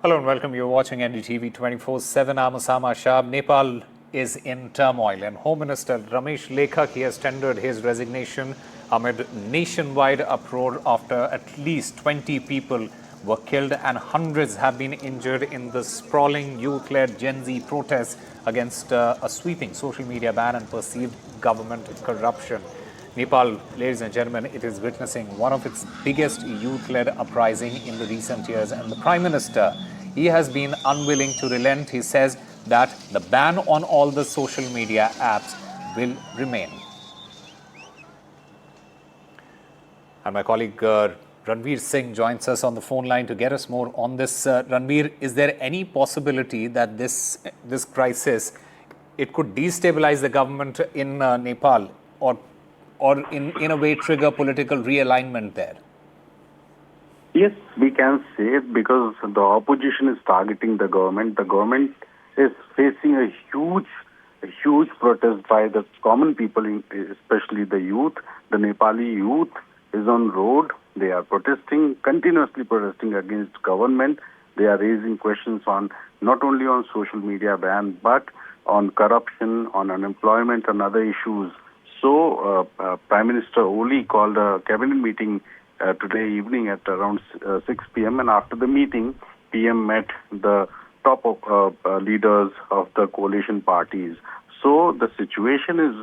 Hello and welcome. You're watching NDTV 24/7. I'm Osama Shah. Nepal is in turmoil, and Home Minister Ramesh Lekhak, he has tendered his resignation amid nationwide uproar after at least 20 people were killed and hundreds have been injured in the sprawling youth-led Gen Z protests against a sweeping social media ban and perceived government corruption. Nepal, ladies and gentlemen, it is witnessing one of its biggest youth-led uprising in the recent years, and the Prime Minister, he has been unwilling to relent. He says that the ban on all the social media apps will remain. And my colleague Ranveer Singh joins us on the phone line to get us more on this. Ranveer, is there any possibility that this crisis, it could destabilize the government in Nepal, or in a way trigger political realignment there? Yes, we can say it because the opposition is targeting the government. The government is facing a huge protest by the common people, especially the youth. The Nepali youth is on road. They are protesting, continuously protesting against government. They are raising questions on not only on social media ban, but on corruption, on unemployment and other issues. So, Prime Minister Oli called a cabinet meeting today evening at around 6 p.m. and after the meeting, PM met the top leaders of the coalition parties. So the situation is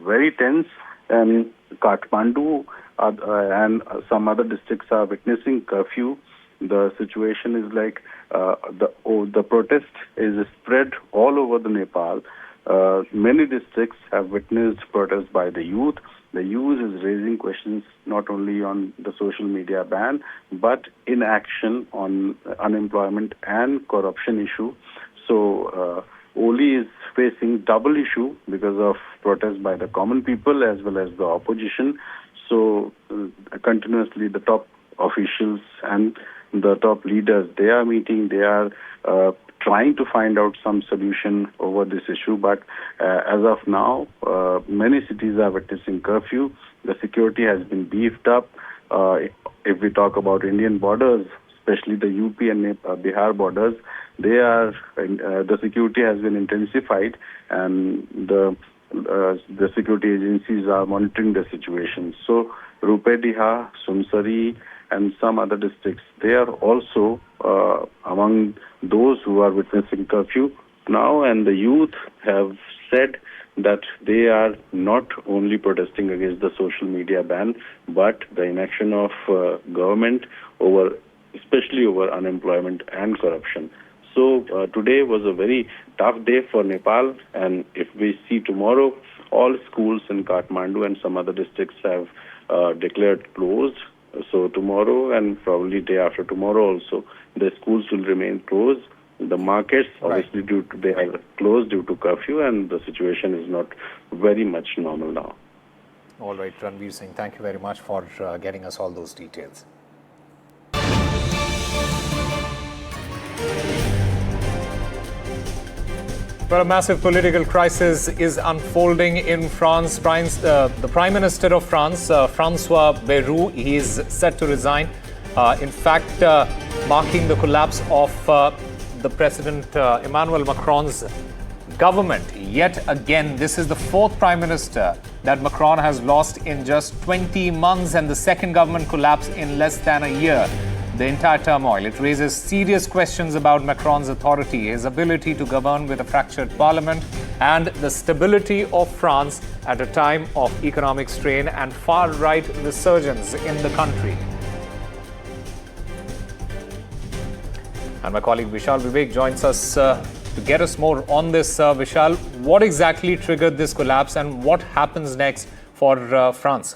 very tense, and Kathmandu and some other districts are witnessing curfew. The situation is like the protest is spread all over the Nepal. Many districts have witnessed protests by the youth. The youth is raising questions not only on the social media ban, but in action on unemployment and corruption issue. So Oli is facing double issue because of protests by the common people as well as the opposition. So continuously the top officials and the top leaders, they are meeting, they are trying to find out some solution over this issue. But as of now, many cities are witnessing curfew. The security has been beefed up. If we talk about Indian borders, especially the UP and Bihar borders, the security has been intensified, and the security agencies are monitoring the situation. So Rupediha, Sunsari, and some other districts, they are also among those who are witnessing curfew now, and the youth have said that they are not only protesting against the social media ban, but the inaction of government especially over unemployment and corruption. So today was a very tough day for Nepal, and if we see tomorrow, all schools in Kathmandu and some other districts have declared closed. So tomorrow and probably day after tomorrow also, the schools will remain closed. The markets, obviously, they are closed due to curfew, and the situation is not very much normal now. All right, Ranveer Singh, thank you very much for getting us all those details. Well, a massive political crisis is unfolding in France. The Prime Minister of France, François Bayrou, he is set to resign. In fact, marking the collapse of the President Emmanuel Macron's government. Yet again, this is the fourth Prime Minister that Macron has lost in just 20 months, and the second government collapse in less than a year. The entire turmoil, it raises serious questions about Macron's authority, his ability to govern with a fractured parliament, and the stability of France at a time of economic strain and far-right resurgence in the country. And my colleague Vishal Vivek joins us to get us more on this. Vishal, what exactly triggered this collapse and what happens next for France?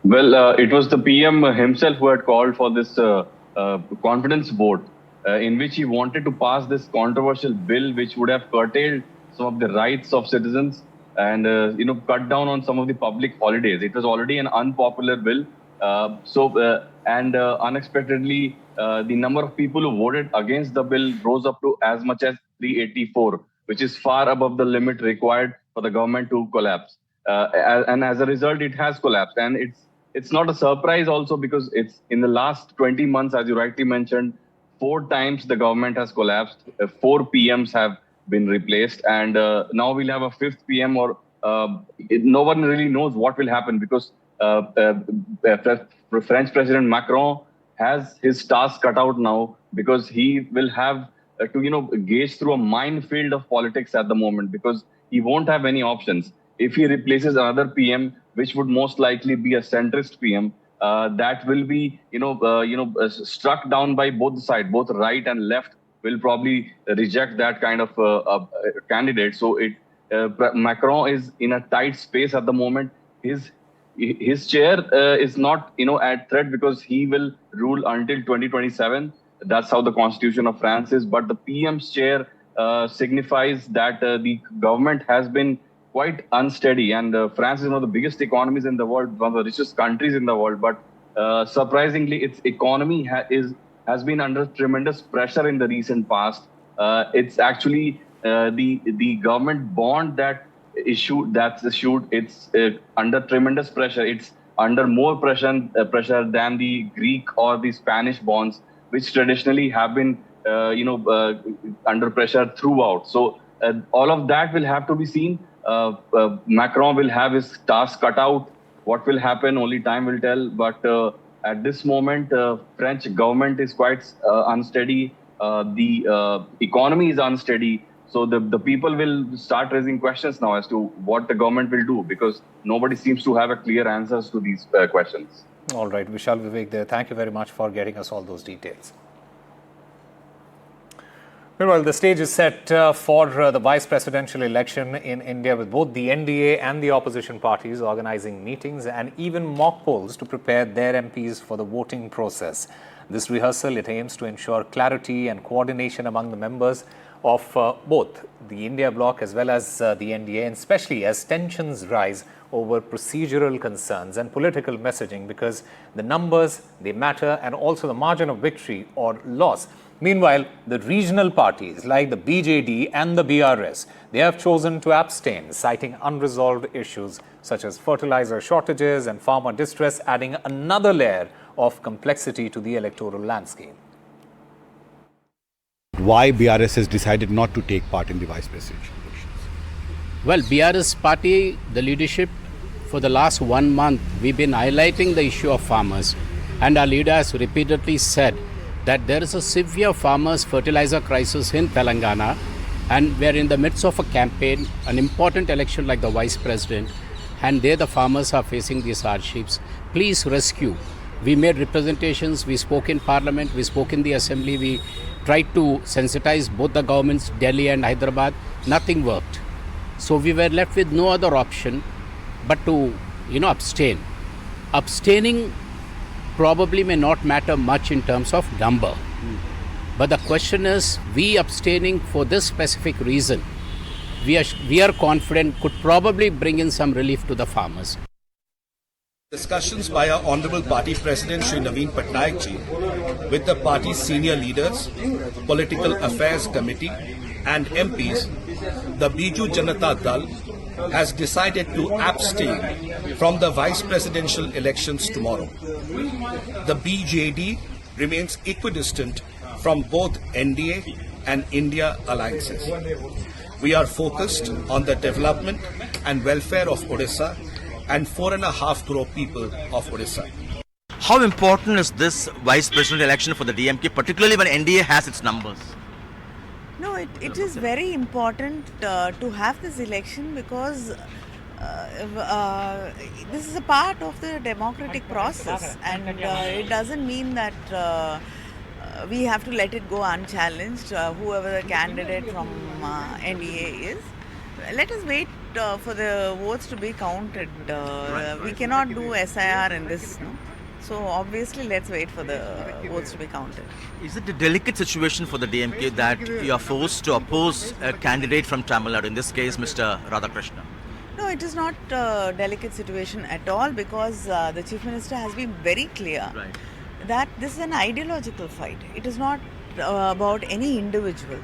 Well, it was the PM himself who had called for this confidence vote in which he wanted to pass this controversial bill which would have curtailed some of the rights of citizens and cut down on some of the public holidays. It was already an unpopular bill. Unexpectedly, the number of people who voted against the bill rose up to as much as 384, which is far above the limit required for the government to collapse. And as a result, it has collapsed. And it's it's not a surprise also because it's in the last 20 months, as you rightly mentioned, 4 times the government has collapsed, 4 PMs have been replaced, and now we'll have a fifth PM, or no one really knows what will happen because French President Macron has his task cut out now because he will have to gauge through a minefield of politics at the moment because he won't have any options. If he replaces another PM, which would most likely be a centrist PM, that will be struck down by both sides, both right and left will probably reject that kind of candidate. So Macron is in a tight space at the moment. His chair is not at threat because he will rule until 2027. That's how the constitution of France is. But the PM's chair signifies that the government has been quite unsteady, and France is one of the biggest economies in the world, one of the richest countries in the world. But surprisingly, its economy has been under tremendous pressure in the recent past. It's actually the government bond that's issued. It's under tremendous pressure. It's under more pressure than the Greek or the Spanish bonds, which traditionally have been under pressure throughout. So all of that will have to be seen. Macron will have his task cut out. What will happen, only time will tell. But at this moment, French government is quite unsteady. The economy is unsteady. So the people will start raising questions now as to what the government will do because nobody seems to have a clear answers to these questions. All right, Vishal Vivek there. Thank you very much for getting us all those details. Well, the stage is set for the vice presidential election in India, with both the NDA and the opposition parties organizing meetings and even mock polls to prepare their MPs for the voting process. This rehearsal, it aims to ensure clarity and coordination among the members of both the India bloc as well as the NDA, and especially as tensions rise over procedural concerns and political messaging, because the numbers, they matter, and also the margin of victory or loss. Meanwhile, the regional parties like the BJD and the BRS, they have chosen to abstain, citing unresolved issues such as fertilizer shortages and farmer distress, adding another layer of complexity to the electoral landscape. Why BRS has decided not to take part in the vice presidential elections? Well, BRS party, the leadership, for the last 1 month, we've been highlighting the issue of farmers. And our leader has repeatedly said that there is a severe farmers' fertilizer crisis in Telangana, and we're in the midst of a campaign, an important election like the vice president, and there the farmers are facing these hardships. Please rescue. We made representations, we spoke in Parliament, we spoke in the Assembly, we tried to sensitize both the governments, Delhi and Hyderabad. Nothing worked. So we were left with no other option but to, abstain. Abstaining probably may not matter much in terms of number. But the question is, we abstaining for this specific reason, we are confident could probably bring in some relief to the farmers. Discussions by our Honorable Party President Shri Naveen Patnaik ji with the party's senior leaders, Political Affairs Committee and MPs, the Biju Janata Dal has decided to abstain from the vice presidential elections tomorrow. The BJD remains equidistant from both NDA and India alliances. We are focused on the development and welfare of Odisha and 4.5 crore people of Odisha. How important is this vice presidential election for the DMK, particularly when NDA has its numbers? No, it is very important to have this election because this is a part of the democratic process, and it doesn't mean that we have to let it go unchallenged, whoever the candidate from NDA is. Let us wait for the votes to be counted. We cannot do SIR in this, no? So obviously let's wait for the votes to be counted. Is it a delicate situation for the DMK that you are forced to oppose a candidate from Tamil Nadu, in this case Mr. Radhakrishna? No, it is not a delicate situation at all, because the Chief Minister has been very clear that this is an ideological fight. It is not about any individual.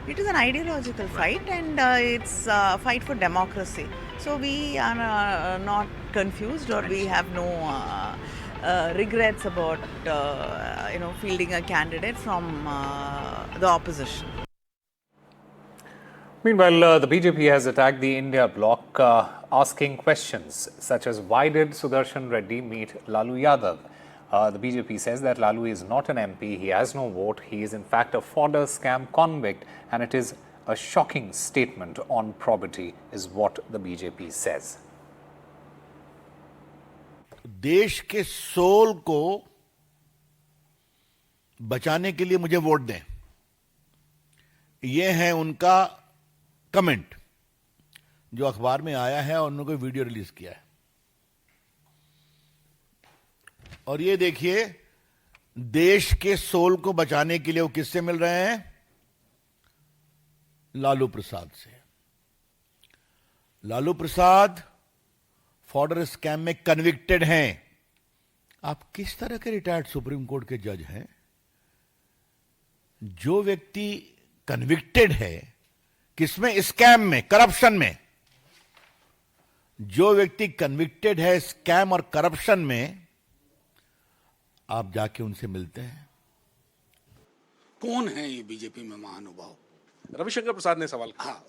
It is an ideological fight, and it's a fight for democracy. So we are not confused, or we have no regrets about fielding a candidate from the opposition. Meanwhile, the BJP has attacked the India bloc, asking questions such as why did Sudarshan Reddy meet Lalu Yadav? The BJP says that Lalu is not an MP, he has no vote, he is in fact a fodder scam convict, and it is a shocking statement on probity, is what the BJP says. देश के soul को बचाने के लिए मुझे vote दें, यह है उनका कमेंट जो अखबार में आया है और उन्होंने वीडियो रिलीज किया है। और ये देखिए, देश के सोल को बचाने के लिए वो किससे मिल रहे हैं? लालू प्रसाद से। लालू प्रसाद फॉर्डर स्कैम में कन्विक्टेड हैं। आप किस तरह के रिटायर्ड सुप्रीम कोर्ट के जज हैं? जो व्यक्ति कन्विक्टेड है किसमें? स्कैम में, करप्शन में। जो व्यक्ति कन्विक्टेड है स्कैम और करप्शन में, आप जाके उनसे मिलते हैं। कौन है ये बीजेपी में महानुभाव? रविशंकर प्रसाद ने सवाल किया। हाँ,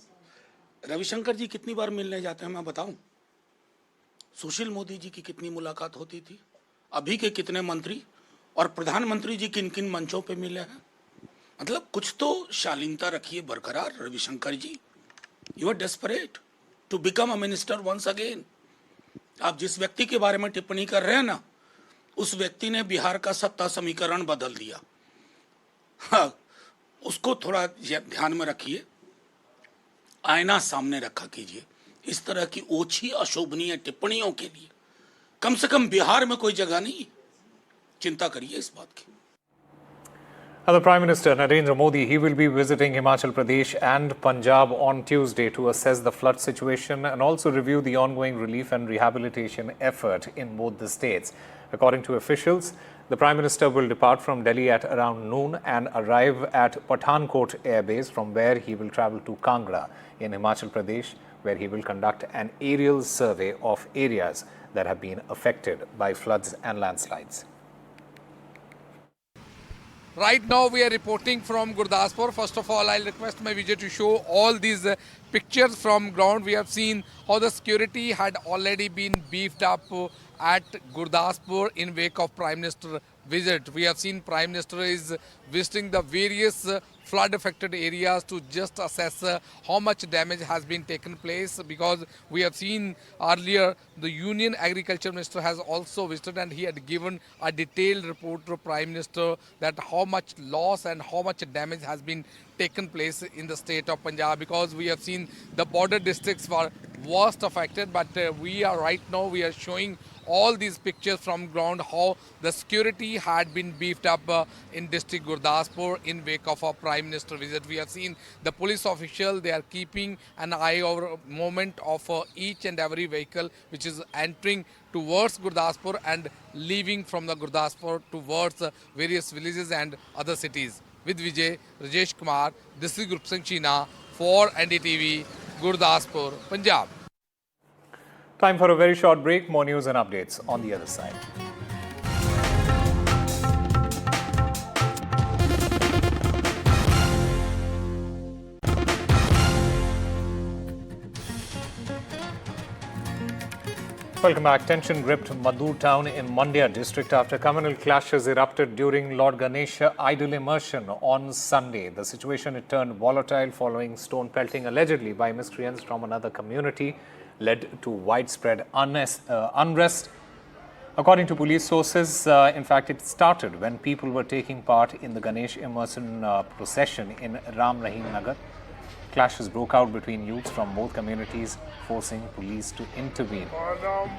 रविशंकर जी कितनी बार मिलने जाते हैं मैं बताऊं? सुशील मोदी जी की कितनी मुलाकात होती थी? अभी के कितने मंत्री और प्रधानमंत्री जी किन किन मंचों पे मिले हैं? मतलब कुछ तो शालीनता रखिए बरकरार Ravishankar ji. You are desperate to become a minister once again. आप जिस व्यक्ति के बारे में टिप्पणी कर रहे हैं ना, उस व्यक्ति ने बिहार का सत्ता समीकरण बदल दिया। हाँ, उसको थोड़ा ध्यान में रखिए, आईना सामने रखा कीजिए। इस तरह की ओछी अशोभनीय टिप्पणियों के लिए कम से कम बिहार में कोई जगह नहीं है। चिंता करिए इस बात की। The Prime Minister Narendra Modi, he will be visiting Himachal Pradesh and Punjab on Tuesday to assess the flood situation and also review the ongoing relief and rehabilitation effort in both the states. According to officials, the Prime Minister will depart from Delhi at around noon and arrive at Pathankot Air Base, from where he will travel to Kangra in Himachal Pradesh, where he will conduct an aerial survey of areas that have been affected by floods and landslides. Right now we are reporting from Gurdaspur. First of all, I'll request my Vijay to show all these pictures from ground. We have seen how the security had already been beefed up at Gurdaspur in wake of Prime Minister visit. We have seen Prime Minister is visiting the various flood affected areas to just assess how much damage has been taken place, because we have seen earlier the Union Agriculture Minister has also visited and he had given a detailed report to Prime Minister that how much loss and how much damage has been taken place in the state of Punjab, because we have seen the border districts were worst affected, but we are showing all these pictures from ground how the security had been beefed up in district Gurdaspur in wake of our Prime Minister visit. We have seen the police official, they are keeping an eye over movement of each and every vehicle which is entering towards Gurdaspur and leaving from the Gurdaspur towards various villages and other cities. With Vijay, Rajesh Kumar, this is Group Singh China for NDTV, Gurdaspur, Punjab. Time for a very short break. More news and updates on the other side. Welcome back. Tension gripped Madhu town in Mandya district after communal clashes erupted during Lord Ganesha idol immersion on Sunday. The situation had turned volatile following stone pelting allegedly by miscreants from another community led to widespread unrest. According to police sources, in fact, it started when people were taking part in the Ganesh immersion procession in Ram Rahim Nagar. Clashes broke out between youths from both communities, forcing police to intervene.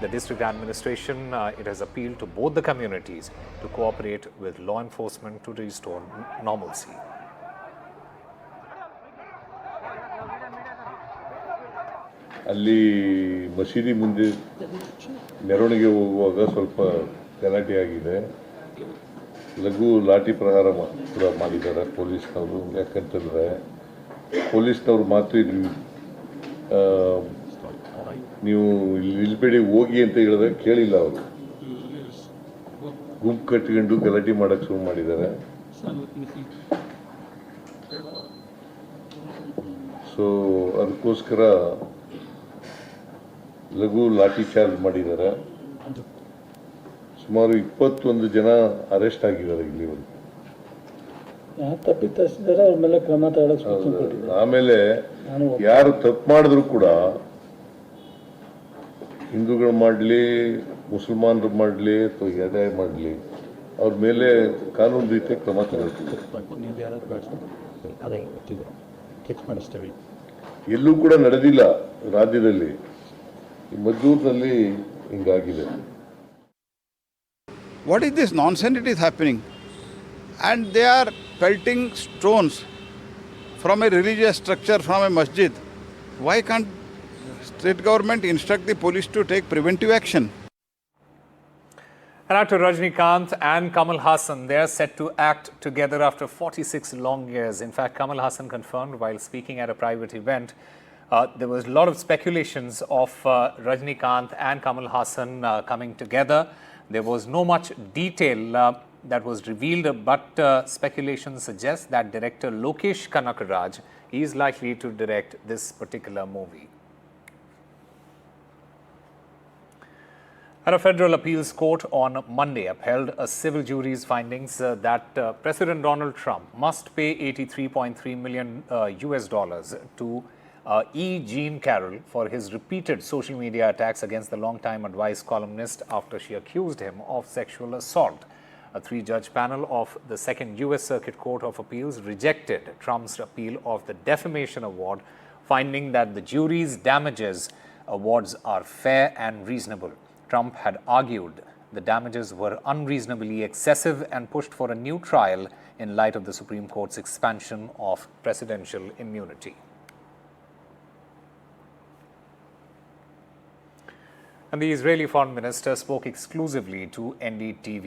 The district administration, it has appealed to both the communities to cooperate with law enforcement to restore normalcy. ಅಲ್ಲಿ ಮಸೀದಿ ಮುಂದೆ ಮೆರವಣಿಗೆ ಹೋಗುವಾಗ ಸ್ವಲ್ಪ ಗಲಾಟೆ ಆಗಿದೆ. ಲಘು ಲಾಠಿ ಪ್ರಹಾರ ಕೂಡ ಮಾಡಿದ್ದಾರೆ ಪೊಲೀಸ್ನವರು. ಯಾಕಂತಂದರೆ ಪೊಲೀಸ್ನವ್ರು ಮಾತು ನೀವು ನಿಲ್ಬೇಡಿ ಹೋಗಿ ಅಂತ ಹೇಳಿದಾಗ ಕೇಳಿಲ್ಲ ಅವರು. ಗುಂಪು ಕಟ್ಕೊಂಡು ಗಲಾಟೆ ಮಾಡಕ್ಕೆ ಶುರು ಮಾಡಿದ್ದಾರೆ. ಸೊ ಅದಕ್ಕೋಸ್ಕರ ಲಘು ಲಾಠಿ ಚಾರ್ಜ್ ಮಾಡಿದ್ದಾರೆ. ಸುಮಾರು 21 ಜನ ಅರೆಸ್ಟ್ ಆಗಿದ್ದಾರೆ ಇಲ್ಲಿವರೆಗೂ. ಆಮೇಲೆ ಯಾರು ತಪ್ಪು ಮಾಡಿದ್ರು ಕೂಡ ಹಿಂದೂಗಳು ಮಾಡಲಿ ಮುಸಲ್ಮಾನರು ಮಾಡಲಿ ಅಥವಾ ಯಾರೇ ಮಾಡಲಿ ಅವ್ರ ಮೇಲೆ ಕಾನೂನು ರೀತಿಯ ಕ್ರಮ ತಗೊಳ್ತೀವಿ. ಎಲ್ಲೂ ಕೂಡ ನಡೆದಿಲ್ಲ ರಾಜ್ಯದಲ್ಲಿ, ಈ ಮದ್ದೂರಿನಲ್ಲಿ ಹಿಂಗಾಗಿದೆ. What is this nonsense it is happening? And they are pelting stones from a religious structure, from a masjid. Why can't state government instruct the police to take preventive action? And after Rajnikant and Kamal Hassan, they are set to act together after 46 long years. In fact, Kamal Hassan confirmed while speaking at a private event, there was a lot of speculations of Rajnikant and Kamal Hassan coming together. There was no much detail that was revealed, but speculation suggests that director Lokesh Kanakaraj is likely to direct this particular movie. And a federal appeals court on Monday upheld a civil jury's findings that President Donald Trump must pay $83.3 million to E. Jean Carroll for his repeated social media attacks against the longtime advice columnist after she accused him of sexual assault. A 3-judge panel of the Second U.S. Circuit Court of Appeals rejected Trump's appeal of the defamation award, finding that the jury's damages awards are fair and reasonable. Trump had argued the damages were unreasonably excessive and pushed for a new trial in light of the Supreme Court's expansion of presidential immunity. And the Israeli foreign minister spoke exclusively to NDTV.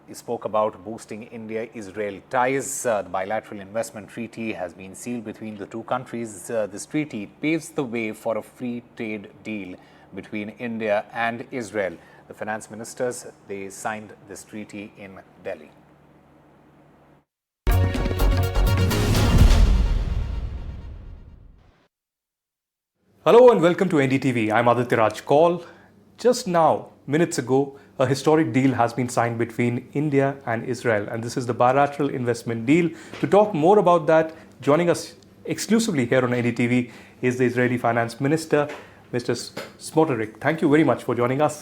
He spoke about boosting India-Israel ties. The bilateral investment treaty has been sealed between the two countries. This treaty paves the way for a free trade deal between India and Israel. The finance ministers, they signed this treaty in Delhi. Hello and welcome to NDTV. I'm Aditya Raj Kaul. Just now, minutes ago, a historic deal has been signed between India and Israel, and this is the bilateral investment deal. To talk more about that, joining us exclusively here on NDTV is the Israeli finance minister, Mr. Smotrich. Thank you very much for joining us.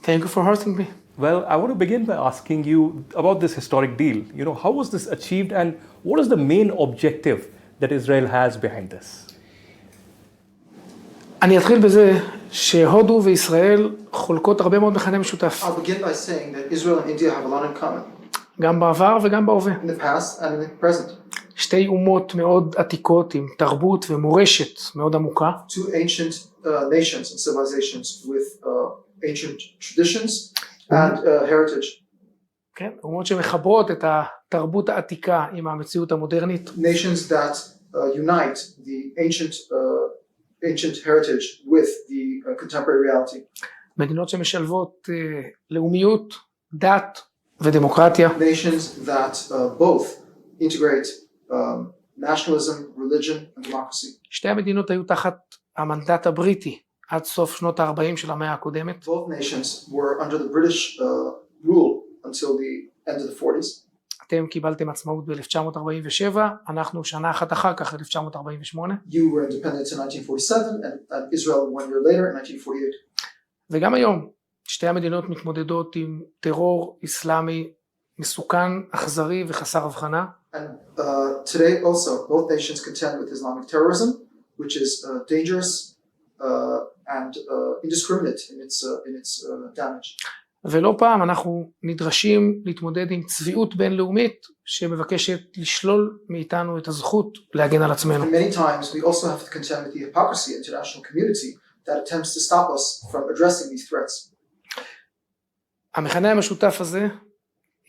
Thank you for hosting me. Well, I want to begin by asking you about this historic deal. You know, how was this achieved and what is the main objective that Israel has behind this? אני אתחיל בזה שהודו וישראל חולקות הרבה מאוד מכנה משותף. I'll begin by saying that Israel and India have a lot in common. גם בעבר וגם בהווה. In the past and in the present. שתי אומות מאוד עתיקות עם תרבות ומורשת מאוד עמוקה. Two ancient nations and civilizations with ancient traditions and heritage. כן, אומות שמחברות את התרבות העתיקה עם המציאות המודרנית. Nations that unite the ancient heritage with the contemporary reality. מדינות שמשלבות לאומיות, דת ודמוקרטיה. Nations that both integrate nationalism, religion and democracy. שתי המדינות היו תחת המנדט הבריטי עד סוף שנות ה-40 של המאה הקודמת. Both nations were under the British rule until the end of the 40s. אתם קיבלתם עצמאות ב-1947, אנחנו שנה אחת אחר כך, 1948. You were independent in 1947 and Israel 1 year later in 1948. וגם היום, שתי המדינות מתמודדות עם טרור איסלאמי מסוכן, אכזרי וחסר הבחנה. And today also, both nations contend with Islamic terrorism, which is dangerous and indiscriminate in its damage. ולא פעם אנחנו נדרשים להתמודד עם צביעות בינלאומית שמבקשת לשלול מאיתנו את הזכות להגן על עצמנו. Many times we also have to contend with the hypocrisy of the international community that attempts to stop us from addressing these threats. המכנה המשותף הזה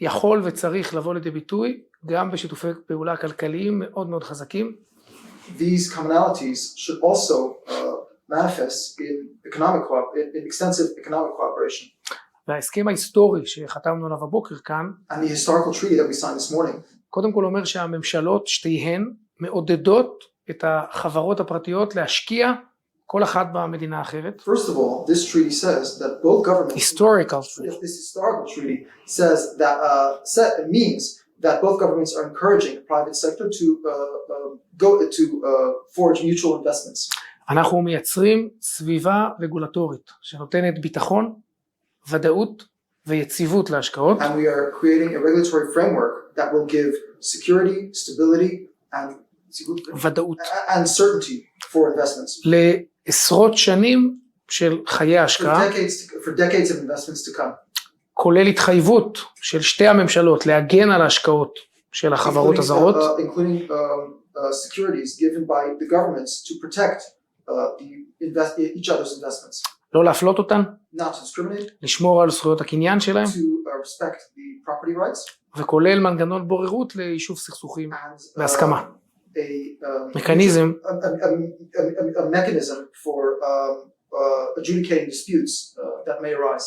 יכול וצריך לבוא לידי ביטוי גם בשיתופי פעולה כלכליים מאוד מאוד חזקים. These commonalities should also manifest in extensive economic cooperation. וההסכם ההיסטורי שחתמנו עליו הבוקר כאן, and the historical treaty that we signed this morning, קודם כל אומר שהממשלות שתיהן מעודדות את החברות הפרטיות להשקיע כל אחת במדינה האחרת. First of all, this treaty says that both governments. Historical treaty. This historical treaty says that means that both governments are encouraging the private sector to forge mutual investments. אנחנו מייצרים סביבה רגולטורית שנותנת ביטחון, ודאות ויציבות להשקעות. And we are creating a regulatory framework that will give security, stability, and ודאות. And certainty for investments. לעשרות שנים של חיי השקעה. For decades of investments to come. כולל התחייבות של שתי הממשלות להגן על ההשקעות של החברות הזרות. Including securities given by the governments to protect each other's investments. לא להפלות אותן. Not to discriminate. לשמור על זכויות הקניין שלהם. To respect the property rights. וכולל מנגנון בוררות ליישוב סכסוכים בהסכמה. מכניזם. A mechanism for adjudicating disputes that may arise.